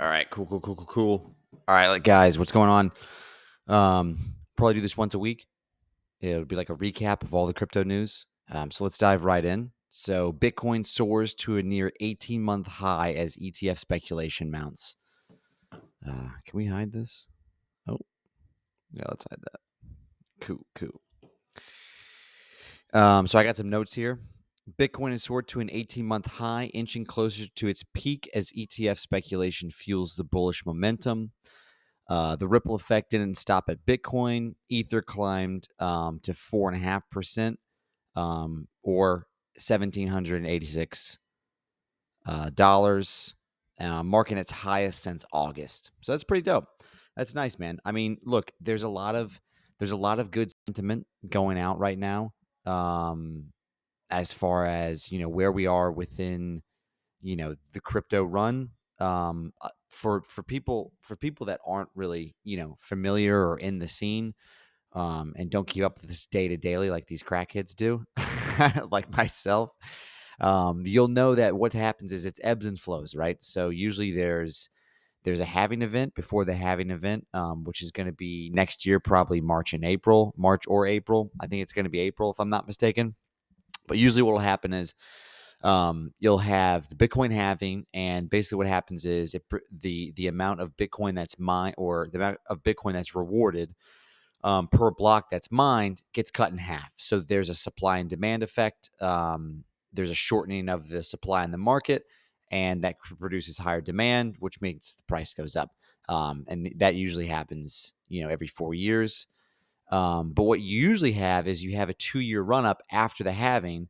All right, cool. All right, guys, what's going on? Probably do this once a week. It would be like a recap of all the crypto news. So let's dive right in. So Bitcoin soars to a near 18-month high as ETF speculation mounts. Can we hide this? Oh, yeah, let's hide that. Cool. So I got some notes here. Bitcoin has soared to an 18-month high, inching closer to its peak as ETF speculation fuels the bullish momentum. The ripple effect didn't stop at Bitcoin. Ether climbed to 4.5%, or $1,786, marking its highest since August. So that's pretty dope. That's nice, man. I mean, look, there's a lot of good sentiment going out right now, as far as where we are within the crypto run. For people that aren't really familiar or in the scene, and don't keep up with this day to daily like these crackheads do, like myself, you'll know that what happens is it's ebbs and flows, right? So usually there's a halving event before the halving event, which is going to be next year, probably March or April. I think it's going to be April if I'm not mistaken. But usually what will happen is you'll have the Bitcoin halving, and basically what happens is the amount of Bitcoin that's mined, or the amount of Bitcoin that's rewarded per block that's mined, gets cut in half. So there's a supply and demand effect. There's a shortening of the supply in the market, and that produces higher demand, which makes the price goes up. And that usually happens, every 4 years. But what you usually have is you have a 2-year run up after the halving,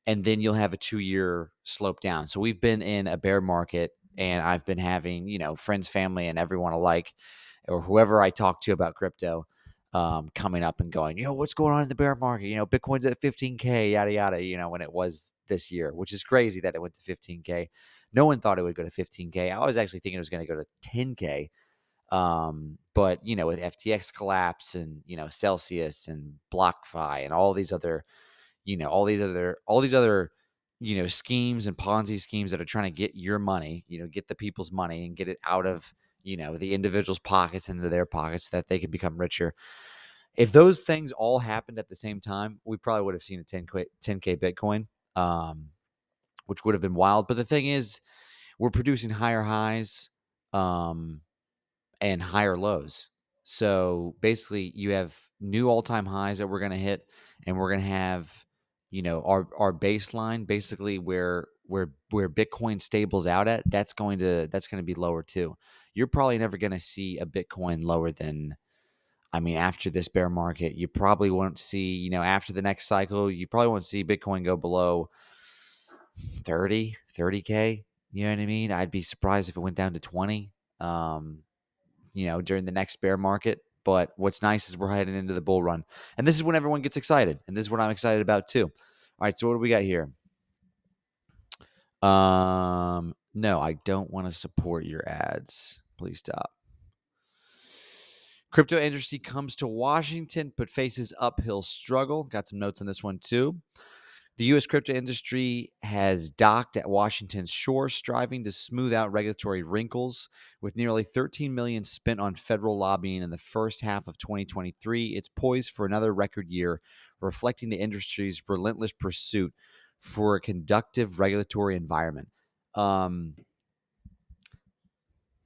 and then you'll have a 2-year slope down. So we've been in a bear market, and I've been having, friends, family, and everyone alike, or whoever I talk to about crypto, coming up and going, what's going on in the bear market? Bitcoin's at 15K, yada, yada, when it was this year, which is crazy that it went to 15K. No one thought it would go to 15K. I was actually thinking it was going to go to 10K. But, with FTX collapse and, Celsius and BlockFi and all these other schemes and Ponzi schemes that are trying to get your money, get the people's money and get it out of, the individual's pockets into their pockets so that they can become richer. If those things all happened at the same time, we probably would have seen a 10K Bitcoin, which would have been wild. But the thing is, we're producing higher highs, and higher lows. So basically, you have new all-time highs that we're going to hit, and we're going to have, our baseline, basically where Bitcoin stables out at. That's going to be lower too. You're probably never going to see a Bitcoin lower than. I mean, after this bear market, you probably won't see. After the next cycle, you probably won't see Bitcoin go below 30K. You know what I mean? I'd be surprised if it went down to 20. During the next bear market. But what's nice is we're heading into the bull run. And this is when everyone gets excited. And this is what I'm excited about too. All right, so what do we got here? No, I don't want to support your ads. Please stop. Crypto industry comes to Washington but faces uphill struggle. Got some notes on this one too. The U.S. crypto industry has docked at Washington's shore, striving to smooth out regulatory wrinkles. With nearly $13 million spent on federal lobbying in the first half of 2023, it's poised for another record year, reflecting the industry's relentless pursuit for a conducive regulatory environment.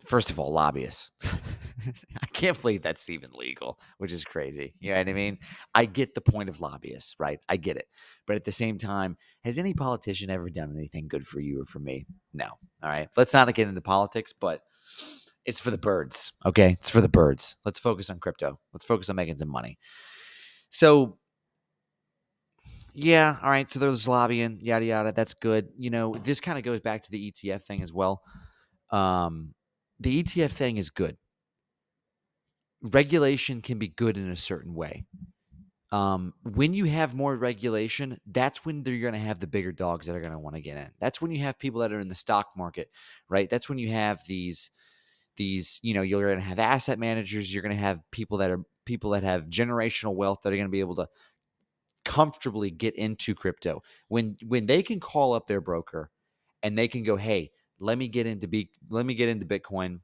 First of all, lobbyists. I can't believe that's even legal, which is crazy. You know what I mean? I get the point of lobbyists, right? I get it. But at the same time, has any politician ever done anything good for you or for me? No. All right. Let's not get into politics, but it's for the birds. Okay. It's for the birds. Let's focus on crypto. Let's focus on making some money. So, yeah. All right. So there's lobbying, yada, yada. That's good. This kind of goes back to the ETF thing as well. The ETF thing is good. Regulation can be good in a certain way. When you have more regulation, that's when you're going to have the bigger dogs that are going to want to get in. That's when you have people that are in the stock market, right? That's when you have these, you're going to have asset managers. You're going to have people that have generational wealth that are going to be able to comfortably get into crypto. When they can call up their broker and they can go, hey, Let me get into Bitcoin.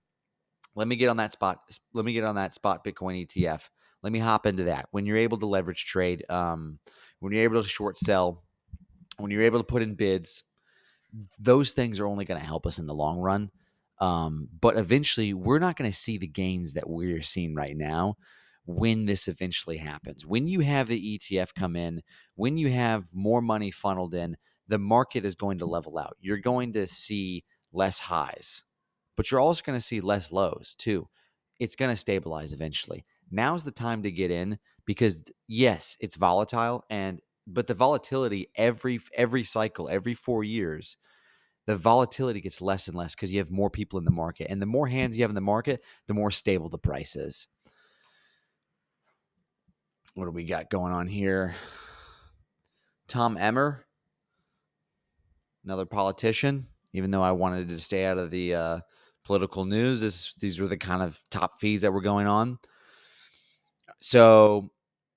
Let me get on that spot. Let me get on that spot Bitcoin ETF. Let me hop into that. When you're able to leverage trade, when you're able to short sell, when you're able to put in bids, those things are only going to help us in the long run. But eventually, we're not going to see the gains that we're seeing right now when this eventually happens. When you have the ETF come in, when you have more money funneled in, the market is going to level out. You're going to see less highs, but you're also going to see less lows too. It's going to stabilize eventually. Now's the time to get in because yes, it's volatile but the volatility every cycle, every 4 years, the volatility gets less and less because you have more people in the market. And the more hands you have in the market, the more stable the price is. What do we got going on here? Tom Emmer, another politician, even though I wanted to stay out of the political news, these were the kind of top feeds that were going on. So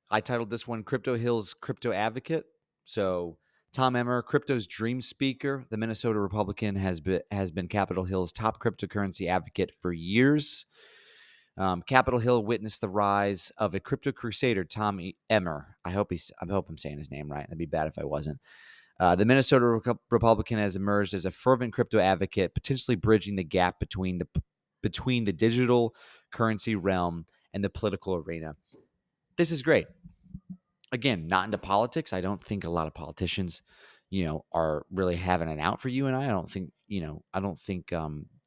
I titled this one Crypto Hill's Crypto Advocate. So Tom Emmer, crypto's dream speaker, the Minnesota Republican, has been Capitol Hill's top cryptocurrency advocate for years. Capitol Hill witnessed the rise of a crypto crusader, Tom Emmer. I hope I'm saying his name right. That'd be bad if I wasn't. The Minnesota Republican has emerged as a fervent crypto advocate, potentially bridging the gap between the digital currency realm and the political arena. This is great. Again, not into politics. I don't think a lot of politicians, are really having an out for you and I. I don't think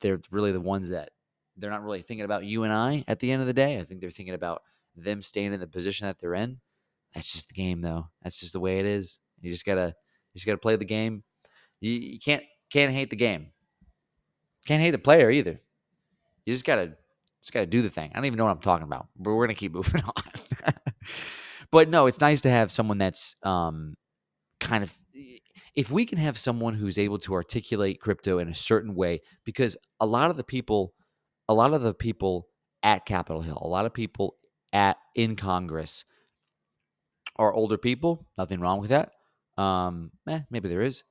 they're really the ones that they're not really thinking about you and I at the end of the day. I think they're thinking about them staying in the position that they're in. That's just the game, though. That's just the way it is. You just gotta play the game. You can't hate the game. Can't hate the player either. You just gotta do the thing. I don't even know what I'm talking about, but we're gonna keep moving on. But no, it's nice to have someone that's kind of, if we can have someone who's able to articulate crypto in a certain way, because a lot of the people at Capitol Hill, a lot of people in Congress are older people. Nothing wrong with that. Maybe there is,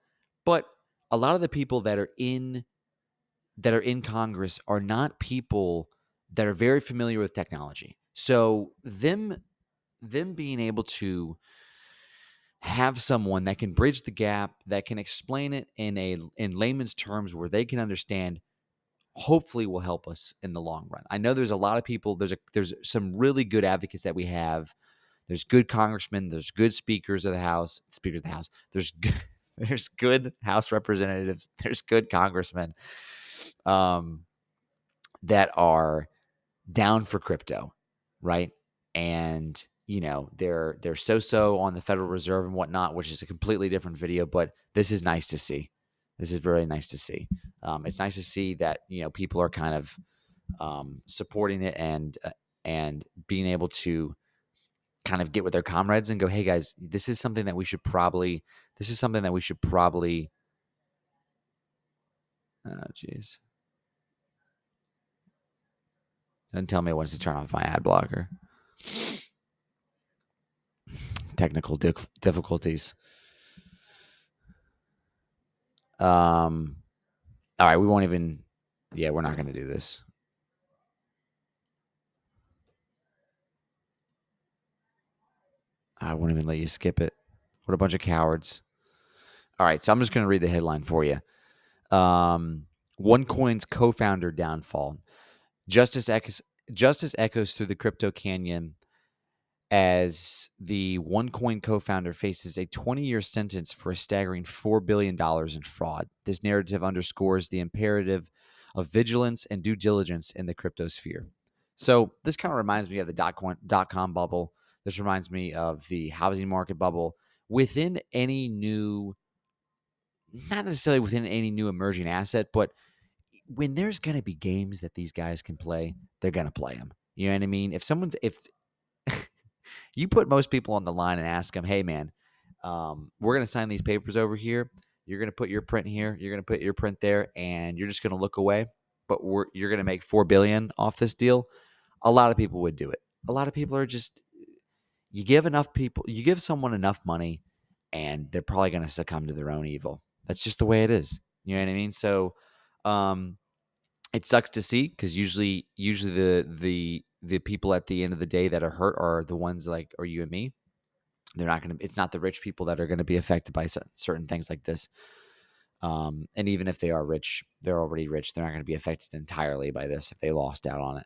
but a lot of the people that are in Congress are not people that are very familiar with technology. So them being able to have someone that can bridge the gap, that can explain it in layman's terms where they can understand, hopefully will help us in the long run. I know there's a lot of people, there's some really good advocates that we have. There's good congressmen, there's good speakers of the house. There's good, there's good House representatives, there's good congressmen um, that are down for crypto, right? And they're so on the Federal Reserve and whatnot, which is a completely different video. But this is nice to see. This is very nice to see. It's nice to see that people are kind of supporting it and being able to kind of get with their comrades and go, hey guys, this is something that we should probably. Oh jeez. Don't tell me it wants to turn off my ad blocker. Technical difficulties. All right, we won't even. Yeah, we're not going to do this. I won't even let you skip it. What a bunch of cowards. All right, so I'm just going to read the headline for you. OneCoin's co-founder downfall. Justice echoes through the crypto canyon as the OneCoin co-founder faces a 20-year sentence for a staggering $4 billion in fraud. This narrative underscores the imperative of vigilance and due diligence in the crypto sphere. So this kind of reminds me of the dot-com bubble. This reminds me of the housing market bubble. Within any new, not necessarily within any new emerging asset, but when there's going to be games that these guys can play, they're going to play them. You know what I mean? If you put most people on the line and ask them, hey, man, we're going to sign these papers over here. You're going to put your print here. You're going to put your print there, and you're just going to look away. But you're going to make $4 billion off this deal. A lot of people would do it. A lot of people are just, you give someone enough money, and they're probably going to succumb to their own evil. That's just the way it is. You know what I mean? So Um, it sucks to see because usually the people at the end of the day that are hurt are the ones like are you and me. They're not going to. It's not the rich people that are going to be affected by certain things like this. And even if they are rich, they're already rich. They're not going to be affected entirely by this if they lost out on it.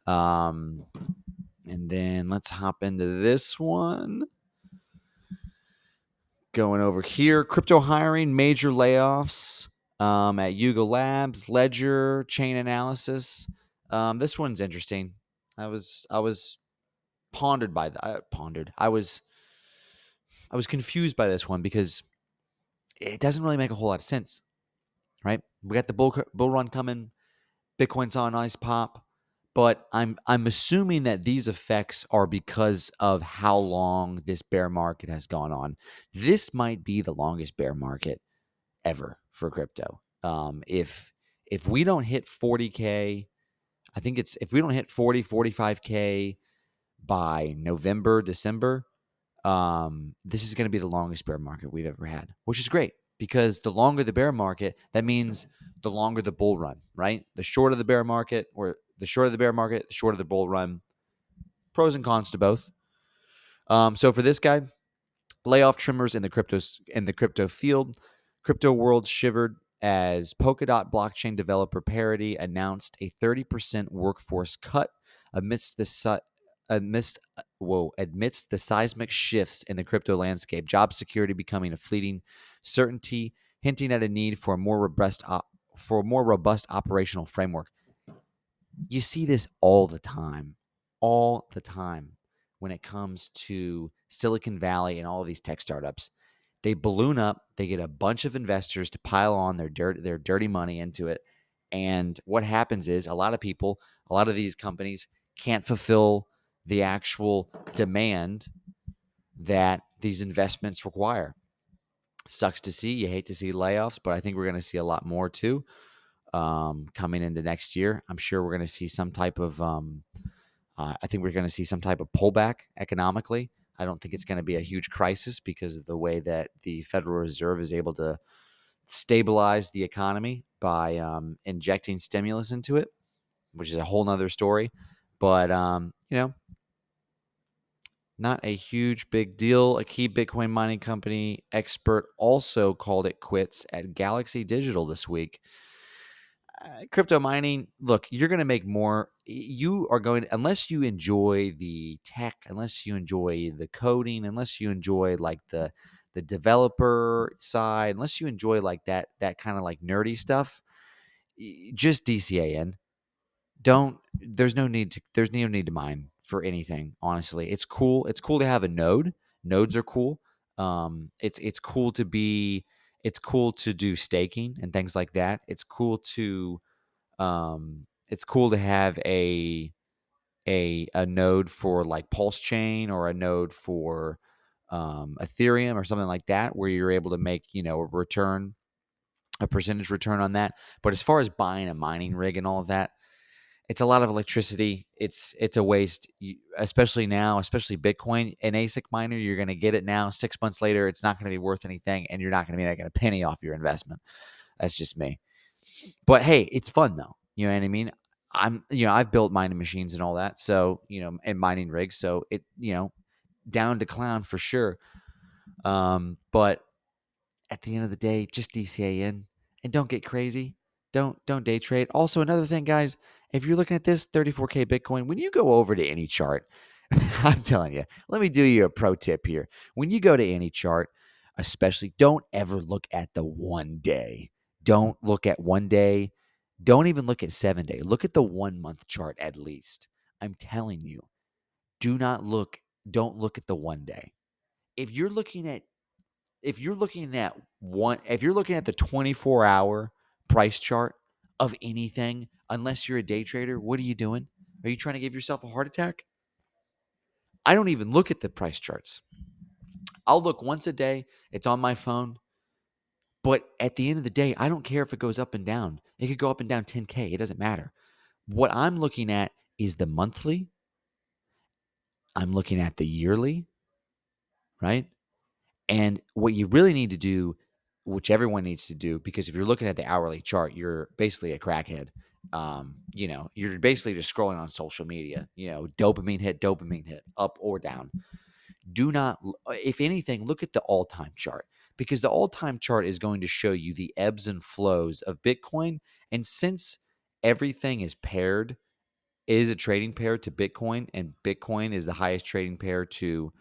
And then let's hop into this one. Going over here, crypto hiring, major layoffs at Yuga Labs, Ledger, Chain Analysis. This one's interesting. I was pondered by that. I was confused by this one because it doesn't really make a whole lot of sense, right? We got the bull run coming. Bitcoin saw a nice pop, but I'm assuming that these effects are because of how long this bear market has gone on. This might be the longest bear market ever for crypto. If we don't hit 40K, I think it's if we don't hit 45K by November, December, this is going to be the longest bear market we've ever had, which is great because the longer the bear market, that means the longer the bull run, right? The shorter the bear market, or the shorter the bear market, the shorter the bull run. Pros and cons to both. So for this guy, layoff tremors in the crypto field. Crypto world shivered as Polkadot blockchain developer Parity announced a 30% workforce cut amidst amidst the seismic shifts in the crypto landscape. Job security becoming a fleeting certainty, hinting at a need for a more robust operational framework. You see this all the time when it comes to Silicon Valley and all of these tech startups. They balloon up, they get a bunch of investors to pile on their dirty money into it. And what happens is a lot of these companies can't fulfill the actual demand that these investments require. Sucks to see. You hate to see layoffs, but I think we're going to see a lot more too coming into next year. I'm sure we're going to see some type of I think we're going to see some type of pullback economically. I don't think it's going to be a huge crisis because of the way that the Federal Reserve is able to stabilize the economy by injecting stimulus into it, which is a whole nother story. But, not a huge big deal. A key Bitcoin mining company expert also called it quits at Galaxy Digital this week. Crypto mining, look, you're going to make more. You are going, unless you enjoy the tech, unless you enjoy the coding, unless you enjoy like the developer side, unless you enjoy like that kind of like nerdy stuff, just DCAN. Don't there's no need to mine for anything, honestly. It's cool. It's cool to have a node. Nodes are cool. It's cool to do staking and things like that. It's cool to have a node for like Pulse Chain or a node for Ethereum or something like that, where you're able to make a percentage return on that. But as far as buying a mining rig and all of that, it's a lot of electricity. It's a waste, especially now, especially Bitcoin. An ASIC miner, you're going to get it now. 6 months later, it's not going to be worth anything, and you're not going to be making a penny off your investment. That's just me. But hey, it's fun though. You know what I mean? I've built mining machines and all that. So, and mining rigs. So down to clown for sure. But at the end of the day, just DCA in and don't get crazy. Don't day trade. Also, another thing, guys, if you're looking at this 34K Bitcoin, when you go over to any chart, I'm telling you, let me do you a pro tip here. When you go to any chart, especially, don't ever look at the 1 day. Don't look at 1 day. Don't even look at 7 day. Look at the 1 month chart at least. I'm telling you, don't look at the 1 day. If you're looking at if you're looking at the 24-hour price chart of anything, unless you're a day trader, what are you doing? Are you trying to give yourself a heart attack? I don't even look at the price charts. I'll look once a day. It's on my phone. But at the end of the day, I don't care if it goes up and down. It could go up and down 10K. It doesn't matter. What I'm looking at is the monthly. I'm looking at the yearly, right? And what you really need to do which everyone needs to do, because if you're looking at the hourly chart, you're basically a crackhead. You're basically just scrolling on social media, dopamine hit, up or down. Do not, if anything, look at the all-time chart, because the all-time chart is going to show you the ebbs and flows of Bitcoin. And since everything is a trading pair to Bitcoin, and Bitcoin is the highest trading pair to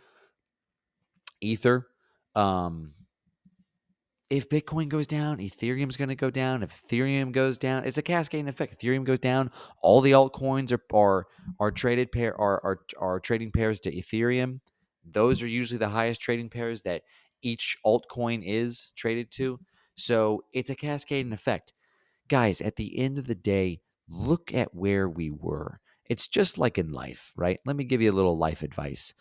Ether, if Bitcoin goes down, Ethereum's going to go down. If Ethereum goes down, it's a cascading effect. Ethereum goes down, all the altcoins are traded are trading pairs to Ethereum. Those are usually the highest trading pairs that each altcoin is traded to. So it's a cascading effect. Guys, at the end of the day, look at where we were. It's just like in life, right? Let me give you a little life advice.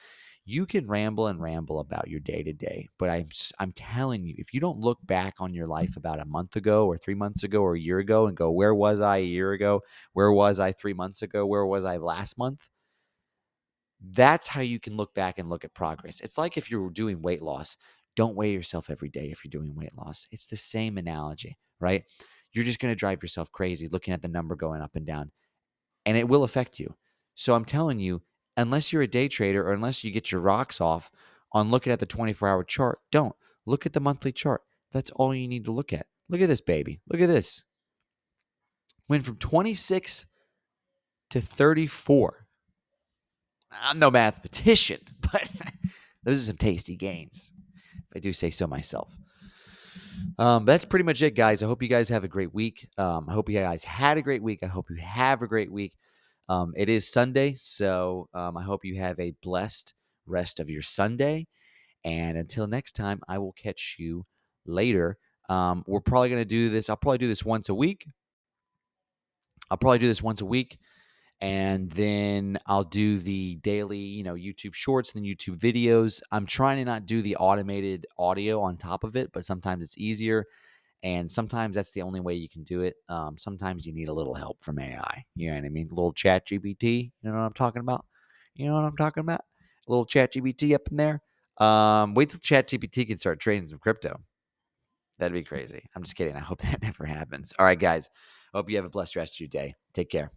You can ramble and ramble about your day to day, but I'm telling you, if you don't look back on your life about a month ago or 3 months ago or a year ago and go, where was I a year ago? Where was I 3 months ago? Where was I last month? That's how you can look back and look at progress. It's like if you're doing weight loss, don't weigh yourself every day if you're doing weight loss. It's the same analogy, right? You're just going to drive yourself crazy looking at the number going up and down, and it will affect you. So I'm telling you, unless you're a day trader or unless you get your rocks off on looking at the 24-hour chart, don't. Look at the monthly chart. That's all you need to look at. Look at this, baby. Look at this. Went from 26 to 34. I'm no mathematician, but those are some tasty gains, if I do say so myself. That's pretty much it, guys. I hope you guys have a great week. I hope you guys had a great week. I hope you have a great week. It is Sunday, so I hope you have a blessed rest of your Sunday. And until next time, I will catch you later. We're probably going to do this. I'll probably do this once a week. And then I'll do the daily, YouTube shorts and YouTube videos. I'm trying to not do the automated audio on top of it, but sometimes it's easier. And sometimes that's the only way you can do it. Sometimes you need a little help from AI. You know what I mean? A little chat GPT. You know what I'm talking about? A little chat GPT up in there. Wait till chat GPT can start trading some crypto. That'd be crazy. I'm just kidding. I hope that never happens. All right, guys. Hope you have a blessed rest of your day. Take care.